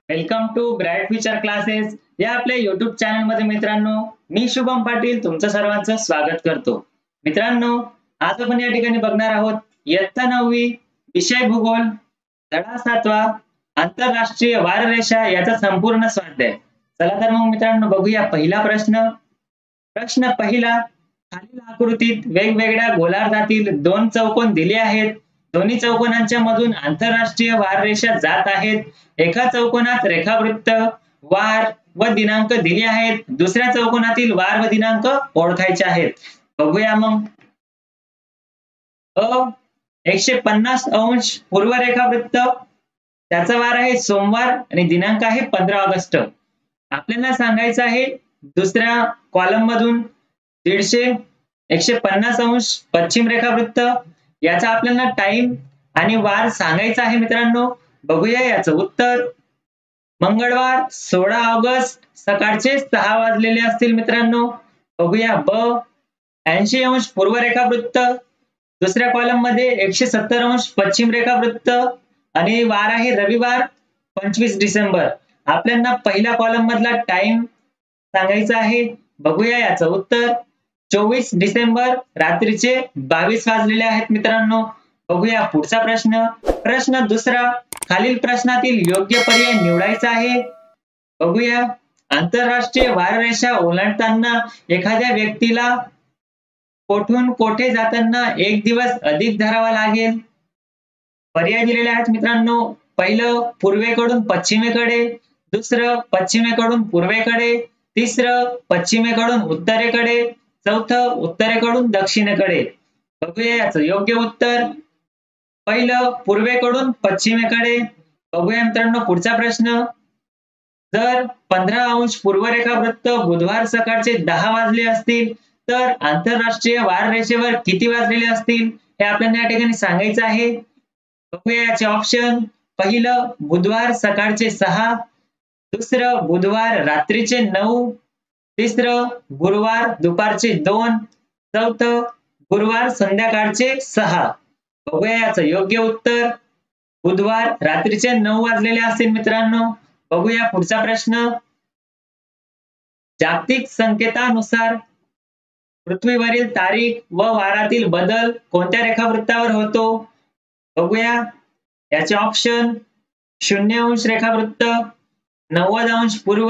Welcome to bright future classes या आपल्या YouTube channel मध्ये मित्रांनो, मी शुभम पाटील तुमचं सर्वांचं स्वागत करतो. मित्रांनो, आज आपण या ठिकाणी बघणार आहोत इयत्ता 9वी विषय भूगोल धडा 7वा आंतरराष्ट्रीय वाररेषा याचा संपूर्ण स्वाध्याय. चला तर मग मित्रांनो बघूया पहिला प्रश्न. प्रश्न पहिला, खालील आकृतीत वेगवेगळ्या गोलार्धातील दोन चौकोन दिले आहेत. दोन्ही चौकोनांच्या मधून आंतरराष्ट्रीय वाररेषा जात आहेत. एका चौकोनात रेखावृत्त, वार व दिनांक दिले आहेत. दुसऱ्या चौकोनातील वार व दिनांक ओळखायचे आहेत. बघूया मग. 150 अंश पूर्व रेखावृत्त, त्याचा वार आहे सोमवार आणि दिनांक आहे 15 ऑगस्ट. आपल्याला सांगायचं आहे दुसऱ्या कॉलम मधून 150 अंश पश्चिम रेखावृत्त, याचा आपल्याला टाइम आणि वार सांगायचा आहे मित्रांनो. बघूया याचं उत्तर. मंगळवार 16 ऑगस्ट सकाळचे 6 वाजलेले असतील मित्रांनो. बघूया ब. 80 अंश पूर्व रेखावृत्त, दुसऱ्या कॉलम मध्ये 170 अंश पश्चिम रेखावृत्त आणि वार आहे रविवार 25 डिसेंबर. आपल्याला पहिल्या कॉलम मधला टाइम सांगायचा आहे. बघूया याचं उत्तर. 24 डिसेंबर रात्रीचे 22 वाजलेले आहेत मित्रांनो. बघूया पुढचा प्रश्न. प्रश्न दुसरा, खालील प्रश्नातील योग्य पर्याय निवडायचा आहे. बघूया. आंतरराष्ट्रीय वाररेषा ओलांडताना एखाद्या व्यक्तीला कोठून कोठे जाताना 1 दिवस अधिक धरावा लागेल. पर्याय दिलेले आहेत मित्रांनो. पहिलं पूर्वेकडून पश्चिमेकडे, दुसरं पश्चिमेकडून पूर्वेकडे, तिसरं पश्चिमेकडून उत्तरेकडे, चौथं उत्तरेकडून दक्षिणेकडे. बघूया याचं योग्य उत्तर. पहिलं पूर्वेकडून पश्चिमेकडे. बघूया मित्रांनो पुढचा प्रश्न. जर 15 अंश पूर्व रेखावृत्त बुधवार सकाळचे 10 वाजले असतील तर आंतरराष्ट्रीय वाररेषेवर किती वाजलेले असतील हे आपल्याला या ठिकाणी सांगायचं आहे. बघूया याचे ऑप्शन. पहिलं बुधवार सकाळचे 6, दुसरं बुधवार रात्रीचे 9, तिसरं गुरुवार दुपारचे 2, चौथं गुरुवार संध्याकाळचे 6. बघूया याचं योग्य उत्तर. बुधवार रात्रीचे 9 वाजलेले असतील मित्रांनो. बघूया पुढचा प्रश्न. जागतिक संकेतानुसार पृथ्वीवरील तारीख व वारातील बदल कोणत्या रेखावृत्तावर होतो. बघूया याचे ऑप्शन. 0 अंश रेखावृत्त, 90 अंश पूर्व,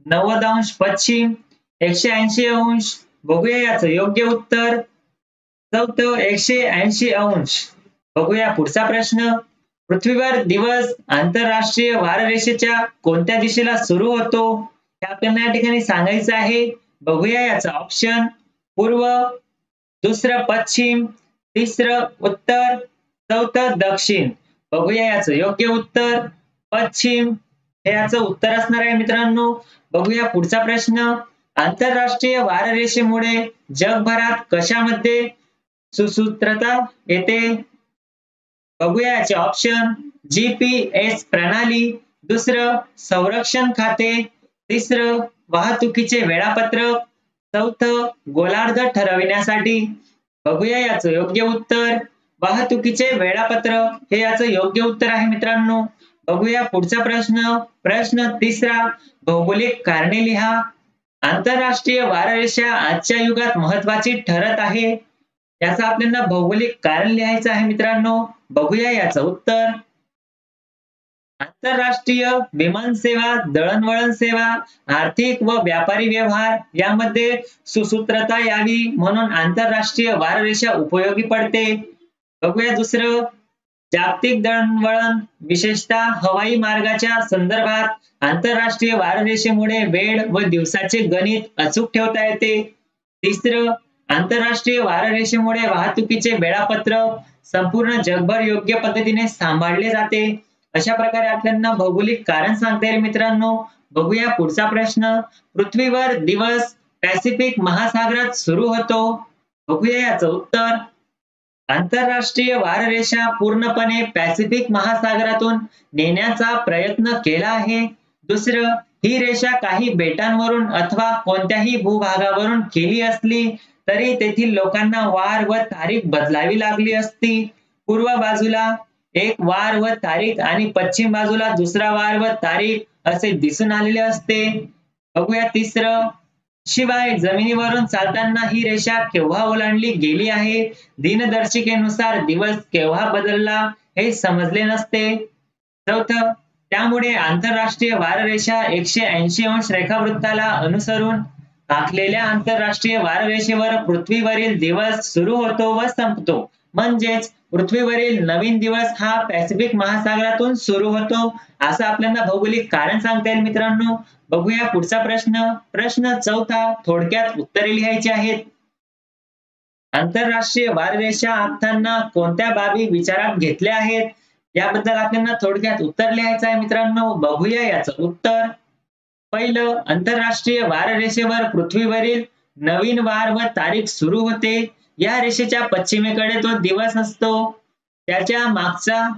90 अंश पश्चिम, 180 अंश. बघूया याचं योग्य उत्तर. चौथं 180 अंश. बघूया पुढचा प्रश्न. पृथ्वीवर दिवस आंतरराष्ट्रीय वाररेषेच्या कोणत्या दिशेला सुरू होतो हे आपल्याला या ठिकाणी सांगायचं आहे. बघूया याचं ऑप्शन. पूर्व, दुसरं पश्चिम, तिसरं उत्तर, चौथं दक्षिण. बघूया याचं योग्य उत्तर. पश्चिम हे याचं उत्तर असणार आहे मित्रांनो. बघूया पुढचा प्रश्न. आंतरराष्ट्रीय वाररेषेमुळे जगभरात कशामध्ये सुसूत्रता येते. बघूया याचे ऑप्शन. GPS प्रणाली, दुसरं संरक्षण खाते, तिसरं वाहतुकीचे वेळापत्रक, चौथं गोलार्ध ठरविण्यासाठी. बघूया याचं योग्य उत्तर. वाहतुकीचे वेळापत्रक हे याचं योग्य उत्तर आहे मित्रांनो. बघूया पुढचा प्रश्न. प्रश्न तिसरा, भौगोलिक कारणे लिहा. आंतरराष्ट्रीय वाररेषा आजच्या युगात महत्वाची ठरत आहे. याचा आपल्याला भौगोलिक कारण लिहायचं आहे मित्रांनो. बघूया याचं उत्तर. आंतरराष्ट्रीय विमान सेवा, दळणवळण सेवा, आर्थिक व व्यापारी व्यवहार यामध्ये सुसूत्रता यावी म्हणून आंतरराष्ट्रीय वाररेषा उपयोगी पडते. बघूया दुसरं. जागतिक दळणवळण विशेषतः हवाई मार्गाच्या संदर्भात आंतरराष्ट्रीय वाररेषेमुळे वेळ व दिवसाचे गणित अचूक ठेवता येते. तिसरं, आंतरराष्ट्रीय वाररेषेमुळे वाहतुकीचे वेळापत्रक संपूर्ण जगभर योग्य पद्धतीने सांभाळले जाते. अशा प्रकारे आपल्याला भौगोलिक कारण सांगता येईल मित्रांनो. बघूया पुढचा प्रश्न. पृथ्वीवर दिवस पॅसिफिक महासागरात सुरू होतो. बघूया याचं उत्तर. आंतरराष्ट्रीय वाररेषा पूर्णपणे पॅसिफिक महासागरातून नेण्याचा प्रयत्न केला आहे. दुसरं, ही रेषा काही बेटांवरून अथवा कोणत्याही भूभागावरून केली असली तरी तेथील लोकांना वार व तारीख बदलावी लागली असती. पूर्व बाजूला एक वार व तारीख आणि पश्चिम बाजूला दुसरा वार व तारीख असे दिसून आलेले असते. बघूया तिसरं. शिवाय जमिनीवरून चालताना ही रेषा केव्हा ओलांडली गेली आहे, दिनदर्शिकेनुसार दिवस केव्हा बदलला हे समजले नसते. चौथं. त्यामुळे आंतरराष्ट्रीय वाररेषा 180 अंश रेखावृत्ताला अनुसरून आखलेल्या आंतरराष्ट्रीय वाररेषेवर पृथ्वीवरील दिवस सुरू होतो व संपतो. म्हणजेच पृथ्वीवरील नवीन दिवस हा पॅसिफिक महासागरातून सुरू होतो असं आपल्याला भौगोलिक कारण सांगता येईल मित्रांनो. बघूया पुढचा प्रश्न. प्रश्न चौथा थोडक्यात उत्तरे लिहायची आहेत. आंतरराष्ट्रीय वाररेषा आखताना कोणत्या बाबी विचारात घेतल्या आहेत याबद्दल आपल्याला थोडक्यात उत्तर लिहायचं आहे मित्रांनो. बघूया याचं उत्तर. पहिलं. आंतरराष्ट्रीय वाररेषेवर पृथ्वीवरील नवीन वार व तारीख सुरू होते. या रेषेच्या पश्चिमेकडे तो दिवस असतो. त्याच्या मागचा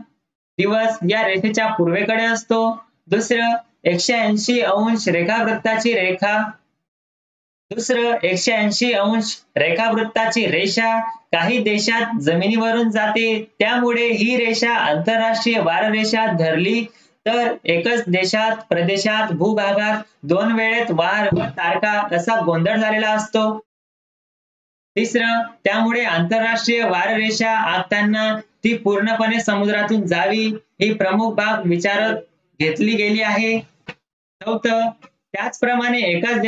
दिवस या रेषेच्या पूर्वेकडे असतो. दुसरं. 180 अंश रेखावृत्ताची रेखा. दुसरं. 180 अंश रेखावृत्ताची रेषा काही देशात जमिनीवरून जाते. त्यामुळे ही रेषा आंतरराष्ट्रीय वाररेषा धरली तर एकच देशात, प्रदेशात, भूभागात दोन वेळेत वार व तारखा असा गोंधळ झालेला असतो. तिसरं. त्यामुळे आंतरराष्ट्रीय वाररेषा आखताना ती पूर्णपणे समुद्रातून जावी ही प्रमुख बाब विचारात घेतली गेली आहे. चौथं. त्याचप्रमाणे एकाच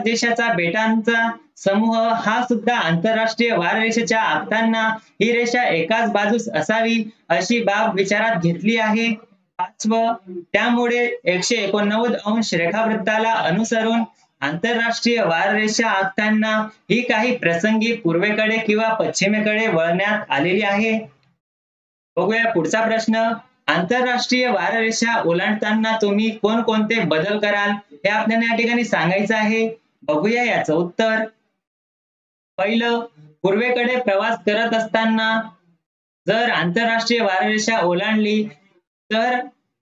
देशाचा बेटांचा समूह हा सुद्धा आंतरराष्ट्रीय वाररेषेच्या आखताना ही रेषा एकाच बाजूस असावी अशी बाब विचारात घेतली आहे. पाचवं. त्यामुळे 189 अंश रेखावृत्ताला अनुसरून आंतरराष्ट्रीय वाररेषा आखताना ही काही प्रसंगी पूर्वेकडे किंवा पश्चिमेकडे वळण्यात आलेली आहे. बघूया पुढचा प्रश्न. आंतरराष्ट्रीय वाररेषा ओलांडताना तुम्ही कोणकोणते बदल कराल हे आपल्याला या ठिकाणी सांगायचं आहे. बघूया याचं उत्तर. पहिलं. पूर्वेकडे प्रवास करत असताना जर आंतरराष्ट्रीय वाररेषा ओलांडली तर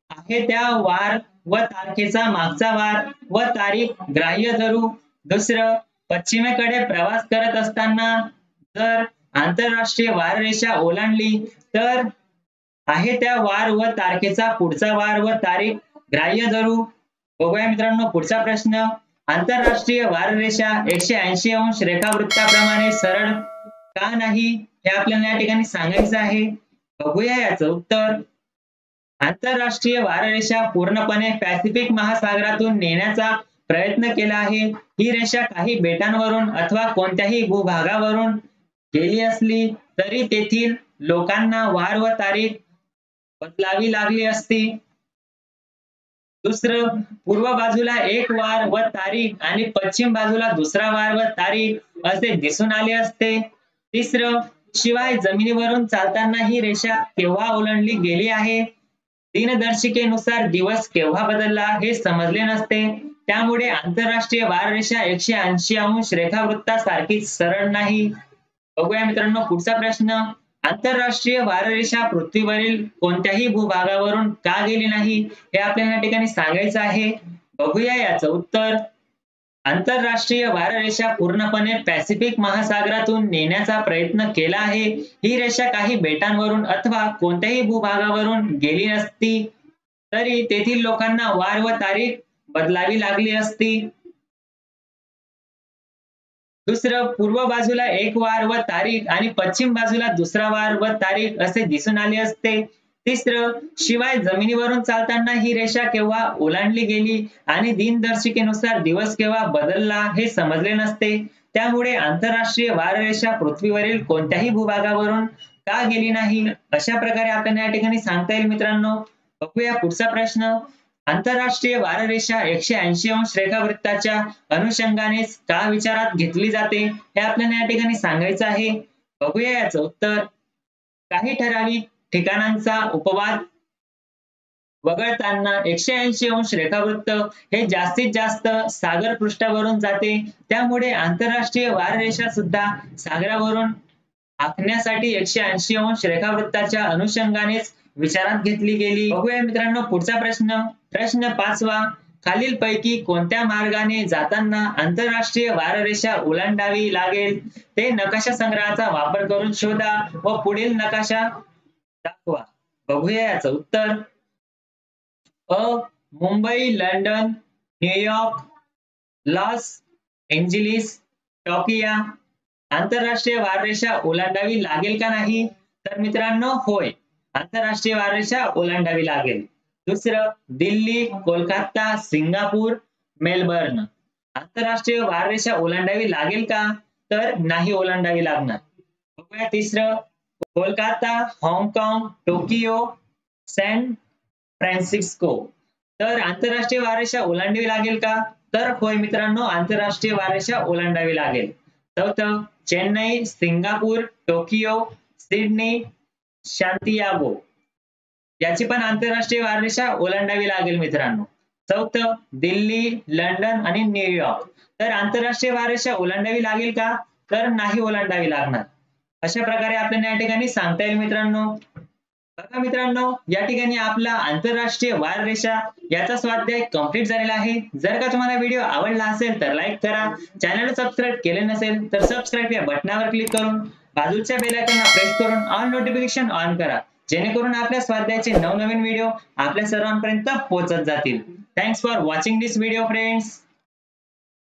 आहे त्या वार व तारखेचा मागचा वार व तारीख ग्राह्य धरू. दुसरं. पश्चिमेकडे प्रवास करत असताना जर आंतरराष्ट्रीय वाररेषा ओलांडली तर आहे त्या वार व तारखेचा पुढचा वार व तारीख ग्राह्य धरू. बघूया मित्रांनो पुढचा प्रश्न. आंतरराष्ट्रीय वाररेषा 180 अंश रेखावृत्ताप्रमाणे सरळ का नाही हे आपल्याला या ठिकाणी सांगायचं आहे. बघूया याचं उत्तर. आंतरराष्ट्रीय वाररेषा पूर्णपणे पॅसिफिक महासागरातून नेण्याचा प्रयत्न केला आहे. ही रेषा काही बेटांवरून अथवा कोणत्याही भूभागावरून गेली असली तरी तेथील लोकांना वार व तारीख बदलावी लागली असती. दुसरं. पूर्व बाजूला एक वार व तारीख आणि पश्चिम बाजूला दुसरा वार व तारीख असे दिसून आले असते. तिसरं. शिवाय जमिनीवरून चालताना ही रेषा केव्हा ओलांडली गेली आहे, दिनदर्शिकेनुसार दिवस केव्हा बदलला हे समजले नसते. त्यामुळे आंतरराष्ट्रीय वाररेषा 180 अंश रेखावृत्तासारखीच सरळ नाही. बघूया मित्रांनो पुढचा प्रश्न. आंतरराष्ट्रीय वाररेषा पृथ्वीवरील कोणत्याही भूभागावरून का गेली नाही हे आपल्याला या ठिकाणी सांगायचं आहे. बघूया याचं उत्तर. आंतरराष्ट्रीय वाररेषा पूर्णपणे पॅसिफिक महासागरातून नेण्याचा प्रयत्न केला आहे. ही रेषा काही बेटांवरून अथवा कोणत्याही भूभागावरून गेली नसती तरी तेथील लोकांना वार व तारीख बदलावी लागली असती. दुसरं. पूर्व बाजूला एक वार व तारीख आणि पश्चिम बाजूला दुसरा वार व तारीख असे दिसून आले असते. तिसरं. शिवाय जमिनीवरून चालताना ही रेषा केव्हा ओलांडली गेली आणि दिनदर्शिकेनुसार दिवस केव्हा बदलला हे समजले नसते. त्यामुळे आंतरराष्ट्रीय वाररेषा पृथ्वीवरील कोणत्याही भूभागावरून का गेली नाही अशा प्रकारे आपल्याला या ठिकाणी सांगता येईल मित्रांनो. बघूया पुढचा प्रश्न. आंतरराष्ट्रीय वाररेषा 180 अंश रेखावृत्ताच्या अनुषंगाने का विचारात घेतली जाते हे आपल्याला या ठिकाणी सांगायचं आहे. बघूया याचं उत्तर. काही ठराविक ठिकाणांचा उपवाद वगळताना 180 अंश रेखावृत्त हे जास्तीत जास्त सागर पृष्ठावरून जाते. त्यामुळे आंतरराष्ट्रीय वाररेषा सुद्धा सागरावरून आखण्यासाठी 180 अंश रेखावृत्ताच्या अनुषंगानेच विचारात घेतली गेली. बघूया मित्रांनो पुढचा प्रश्न. प्रश्न 5वा. खालीलपैकी कोणत्या मार्गाने जाताना आंतरराष्ट्रीय वाररेषा ओलांडावी लागेल ते नकाशा संग्रहाचा वापर करून शोधा व पुढील नकाशा दाखवा. बघूया याचं उत्तर. अ. Mumbai, London, New York, Los Angeles, Tokyo. आंतरराष्ट्रीय वाररेषा ओलांडावी लागेल का नाही? तर मित्रांनो होय, आंतरराष्ट्रीय वाररेषा ओलांडावी लागेल. दुसरं, दिल्ली, कोलकाता, सिंगापूर, मेलबर्न. आंतरराष्ट्रीय वाररेषा ओलांडावी लागेल का? तर नाही ओलांडावी लागणार. बघूया तिसरं, कोलकाता, हाँगकाँग, टोकियो, सॅन फ्रान्सिस्को. तर आंतरराष्ट्रीय वाररेषा ओलांडावी लागेल का? तर होय मित्रांनो, आंतरराष्ट्रीय वाररेषा ओलांडावी लागेल. चौथं, चेन्नई, सिंगापूर, टोकियो, सिडनी, शांतियागो. याची पण आंतरराष्ट्रीय वाररेषा ओलांडावी लागेल मित्रांनो. चौथं, दिल्ली, लंडन आणि न्यूयॉर्क. तर आंतरराष्ट्रीय वाररेषा ओलांडावी लागेल का? तर नाही ओलांडावी लागणार. अशा प्रकारे आपल्याला या ठिकाणी सांगता येईल मित्रांनो. बघा मित्रांनो, या ठिकाणी आपला आंतरराष्ट्रीय वाररेषा याचा स्वाध्याय कंप्लीट झालेला आहे. जर का तुम्हाला व्हिडिओ आवडला असेल तर लाईक करा. चॅनल सबस्क्राईब केले नसेल तर सबस्क्राईब या बटनावर क्लिक करून बाजूच्या बेल आयकॉनला प्रेस करून ऑल नोटिफिकेशन ऑन करा, जेणेकरून आपल्या स्वाध्यायाचे नवनवीन व्हिडिओ आपल्या सर्वांपर्यंत पोहोचत जातील. Thanks for watching this video friends.